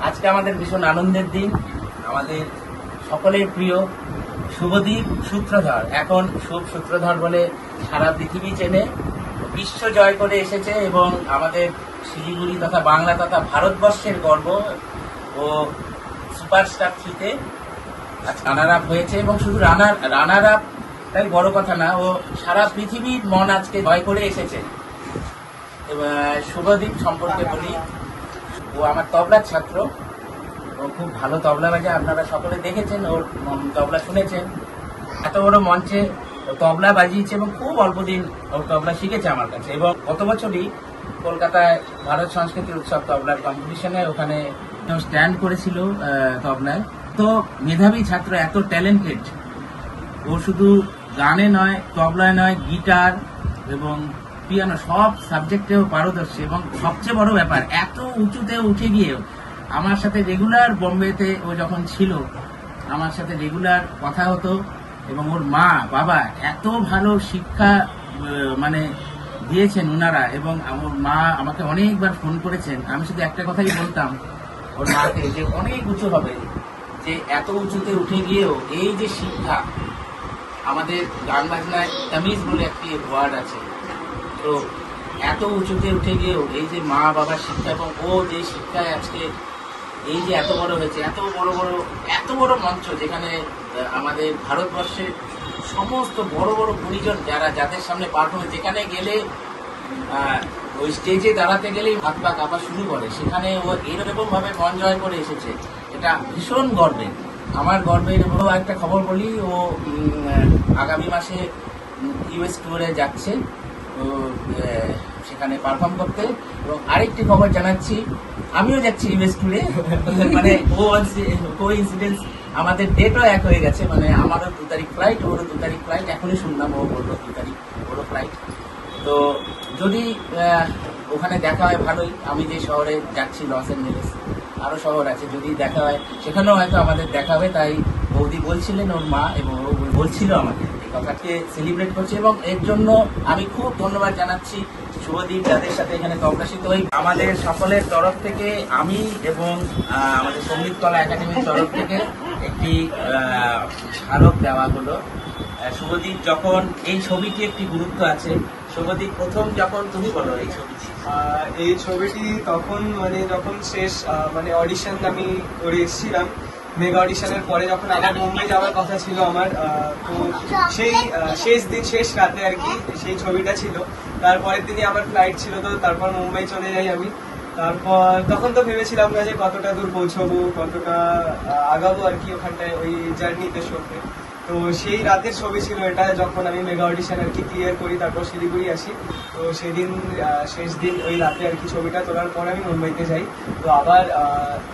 আজকে আমাদের ভীষণ আনন্দের দিন। আমাদের সকলের প্রিয় শুভদীপ সূত্রধর, এখন শুভ সূত্রধর বলে সারা পৃথিবী চেনে, বিশ্ব জয় করে এসেছে এবং আমাদের শিলিগুড়ি তথা বাংলা তথা ভারতবর্ষের গর্ব। ও সুপারস্টার 3-তে রানার আপ হয়েছে এবং শুধু রানার আপ তাই বড় কথা না, ও সারা পৃথিবীর মন আজকে জয় করে এসেছে। শুভদীপ সম্পর্কে বলি, ও আমার তবলার ছাত্র। ও খুব ভালো তবলা বাজে, আপনারা সকলে দেখেছেন, ওর তবলা শুনেছেন। এত বড় মঞ্চে তবলা বাজিয়েছে এবং খুব অল্প দিন ওর তবলা শিখেছে আমার কাছে। এবং গত বছরই কলকাতায় ভারত সংস্কৃতি উৎসব তবলার কম্পিটিশনে ওখানে স্ট্যান্ড করেছিল তবলায়। তো মেধাবী ছাত্র, এত ট্যালেন্টেড। ও শুধু গানে নয়, তবলায় নয়, গিটার এবং পিয়ানো সব সাবজেক্টেও পারদর্শী। এবং সবচেয়ে বড় ব্যাপার, এত উঁচুতে উঠে গিয়েও আমার সাথে রেগুলার, বোম্বেতে ও যখন ছিল আমার সাথে রেগুলার কথা হতো। এবং ওর মা বাবা এত ভালো শিক্ষা মানে দিয়েছেন ওনারা। এবং ওর মা আমাকে অনেকবার ফোন করেছেন, আমি শুধু একটা কথাই বলতাম ওর মাকে, যে অনেক উঁচু হবে, যে এত উঁচুতে উঠে গিয়েও এই যে শিক্ষা, আমাদের গান বাজনায় তামিজ বলে একটি ওয়ার্ড আছে, তো এত উঁচুতে উঠে গিয়েও এই যে মা বাবার শিক্ষা এবং ও যে শিক্ষায় আজকে এই যে এত বড় হয়েছে, এত বড় মঞ্চ, যেখানে আমাদের ভারতবর্ষের সমস্ত বড় বড় গুণীজন যাদের সামনে পারফর্ম, যেখানে গেলে ওই স্টেজে দাঁড়াতে গেলেই হাত পা কাঁপা শুরু করে, সেখানে ও এরকম ভাবে মন জয় করে এসেছে। এটা ভীষণ গর্বের, আমার গর্বের। এবং একটা খবর বলি, ও আগামী মাসে ইউএস ট্যুরে যাচ্ছে, তো সেখানে পারফর্ম করতে। এবং আরেকটি খবর জানাচ্ছি, আমিও যাচ্ছি ইউএস ট্যুরে। মানে কো ইনসিডেন্স, আমাদের ডেটও এক হয়ে গেছে। মানে আমারও 2 তারিখ ফ্লাইট, ওরও 2 তারিখ ফ্লাইট। এখনই শুনলাম ও বললো 2 তারিখ ওরও ফ্লাইট। তো যদি ওখানে দেখা হয় ভালোই। আমি যে শহরে যাচ্ছি, লস অ্যাঞ্জেলেস, আরও শহর আছে, যদি দেখা হয় সেখানেও হয়তো আমাদের দেখা হবে। তাই বৌদি বলছিলেন, ওর মা, এবং ও বলছিল আমাকে এই কথাকে সেলিব্রেট করছে। এবং এর জন্য আমি খুব ধন্যবাদ জানাচ্ছি শুভদীপ, যাদের সাথে এখানে তবলা শিখতে হয়। আমাদের সকলের তরফ থেকে আমি এবং আমাদের সঙ্গীত কলা একাডেমির তরফ থেকে একটি স্মারক দেওয়া হলো। শুভদীপ যখন, এই ছবিটি একটি গুরুত্ব আছে। শুভদীপ প্রথম যখন, তুমি বলো এই ছবিটি তখন যখন শেষ অডিশন আমি করে এসেছিলাম, মেগা অডিশনের পরে যখন আমার মুম্বাই যাওয়ার কথা ছিল আমার, তো সেই শেষ দিন, শেষ রাতে আর কি সেই ছবিটা ছিল। তারপরের দিনই আমার ফ্লাইট ছিল, তো তারপর মুম্বাই চলে যাই আমি। তারপর তখন তো ভেবেছিলাম না যে কতটা দূর পৌঁছবো, কতটা আগাবো আর কি ওখানটায় ওই জার্নিতে, শোতে। তো সেই রাতের ছবি ছিল এটা, যখন আমি মেগা অডিশন আর কি ক্লিয়ার করি, তারপর শিলিগুড়ি আসি। তো সেদিন শেষ দিন ওই রাতে আর কি ছবিটা তোলার পর আমি মুম্বাইতে যাই। তো আবার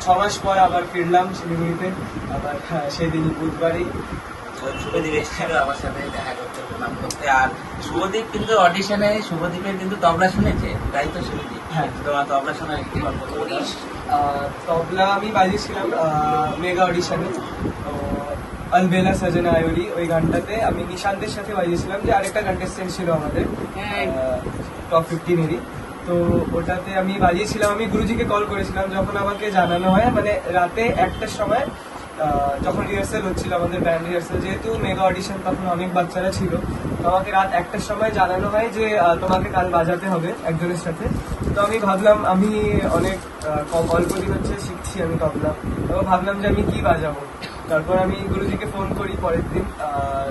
6 মাস পর আবার ফিরলাম শিলিগুড়িতে, আবার সেদিনই বুধবারই। শুভদীপ এসেছিল আমার সাথে দেখা করতে, প্রণাম করতে। আর শুভদীপ কিন্তু অডিশনে, শুভদীপের কিন্তু তবলা শুনেছে, তাই তো শুভদীপ? হ্যাঁ, তোমার তবলা শোনার একটি গল্প করিস। তবলা আমি বাজিয়েছিলাম মেগা অডিশনে, তো আলবেলা সাজনা আয়োরি ওই গানটাতে আমি নিশান্তের সাথে বাজিয়েছিলাম, যে আরেকটা কন্টেস্টেন্ট ছিল আমাদের টপ 15-এরই। তো ওটাতে আমি বাজিয়েছিলাম। আমি গুরুজিকে কল করেছিলাম যখন আমাকে জানানো হয়, রাতে 1টার সময়, যখন রিহার্সাল হচ্ছিল আমাদের ব্যান্ড রিহার্সাল, যেহেতু মেগা অডিশন তখন অনেক বাচ্চারা ছিল, তো আমাকে রাত 1টার সময় জানানো হয় যে তোমাকে কাল বাজাতে হবে একজনের সাথে। তো আমি ভাবলাম, আমি অনেক অল্প দিন হচ্ছে শিখছি আমি তবলা, তো ভাবলাম যে আমি কি বাজাবো। তারপর আমি গুরুজিকে ফোন করি পরের দিন,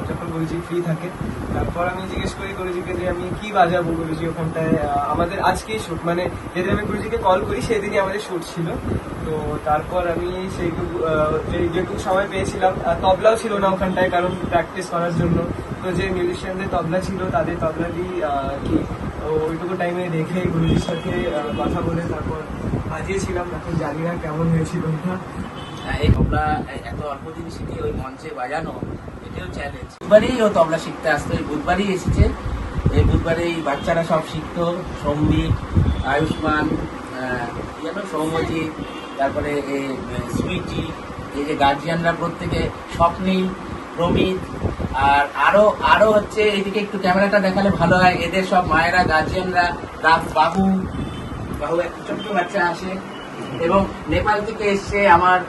যখন গুরুজি ফ্রি থাকে। তারপর আমি জিজ্ঞেস করি গুরুজিকে যে আমি কি বাজাবো। গুরুজি ওখানটায় আমাদের আজকেই শুট, যেদিন আমি গুরুজিকে কল করি সেদিনই আমাদের শুট ছিল। তো তারপর আমি যেটুকু সময় পেয়েছিলাম, তবলাও ছিল না ওখানটায়, কারণ প্র্যাকটিস করার জন্য। তো যে মিউজিশিয়ানদের তবলা ছিল তাদের তবলা দিয়ে কি ওইটুকু টাইমে রেখে গুরুজির সাথে কথা বলে তারপর বাজিয়েছিলাম। এখন জানি না কেমন হয়েছিল ওটা। এই তবলা এত অল্প দিন শিখে ওই মঞ্চে বাজানো, এটাও চ্যালেঞ্জ। বুধবারই ও তবলা শিখতে আসতো, এই বুধবারই এসেছে। এই বুধবারেই বাচ্চারা সব শিখতো, সম্বিত, আয়ুষ্মান, সৌম্যজিৎ, তারপরে সুইটি, এই যে গার্জিয়ানরা প্রত্যেকে, স্বপ্নীল, প্রমিত, আর আরো হচ্ছে, এইদিকে একটু ক্যামেরাটা দেখালে ভালো হয়, এদের সব মায়েরা, গার্জিয়ানরা, বাবু একটা ছোট্ট বাচ্চা আসে, এবং নেপাল থেকে এসছে আমার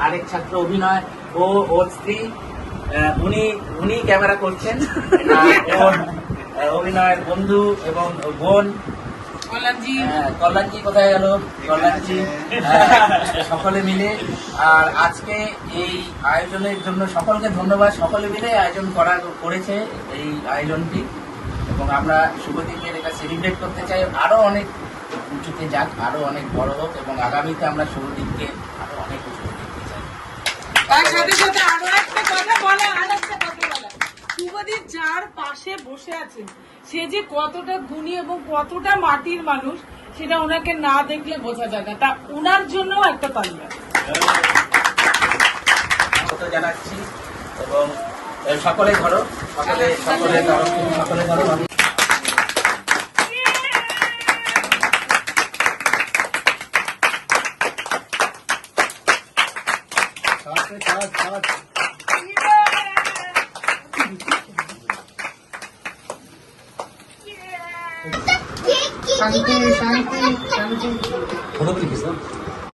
আরেক ছাত্র অভিনয়, ওর স্ত্রী, উনি ক্যামেরা করছেন, ওর অভিনয়ের বন্ধু এবং বোন কল্যাণজি কোথায় গেল, কল্যাণজি, সকলে মিলে। আর আজকে এই আয়োজনের জন্য সকলকে ধন্যবাদ, সকলে মিলে আয়োজন করেছে এই আয়োজনটি, এবং আমরা শুভদীপের এটা সেলিব্রেট করতে চাই, আরো অনেক উঁচুতে যাক, আরো অনেক বড় হোক, এবং আগামীতে আমরা শুভদীপকে আরো অনেক উঁচুতে দেখতে চাই। তার সাথে সাথে আরো একটা কথা বলা, শুভদীপ যার পাশে বসে আছে সে যে কতটা গুণী এবং কতটা মাটির মানুষ সেটা ওনাকে না দেখলে বোঝা যায় না, তা ওনার জন্য একটা তালি জানাচ্ছি। এবং সকলে ধরো, সকলে ধরো।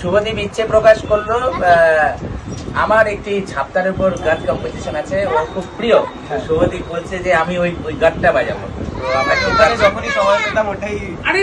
শুভদীপ ইচ্ছে প্রকাশ করলো, আমার একটি ছাপ্তার উপর গান কম্পিটিশন আছে, ও খুব প্রিয়। শুভদীপ বলছে যে আমি ওই গানটা বাজাবো, তো আমরা যখনই সময় পেতাম ওটাই আরে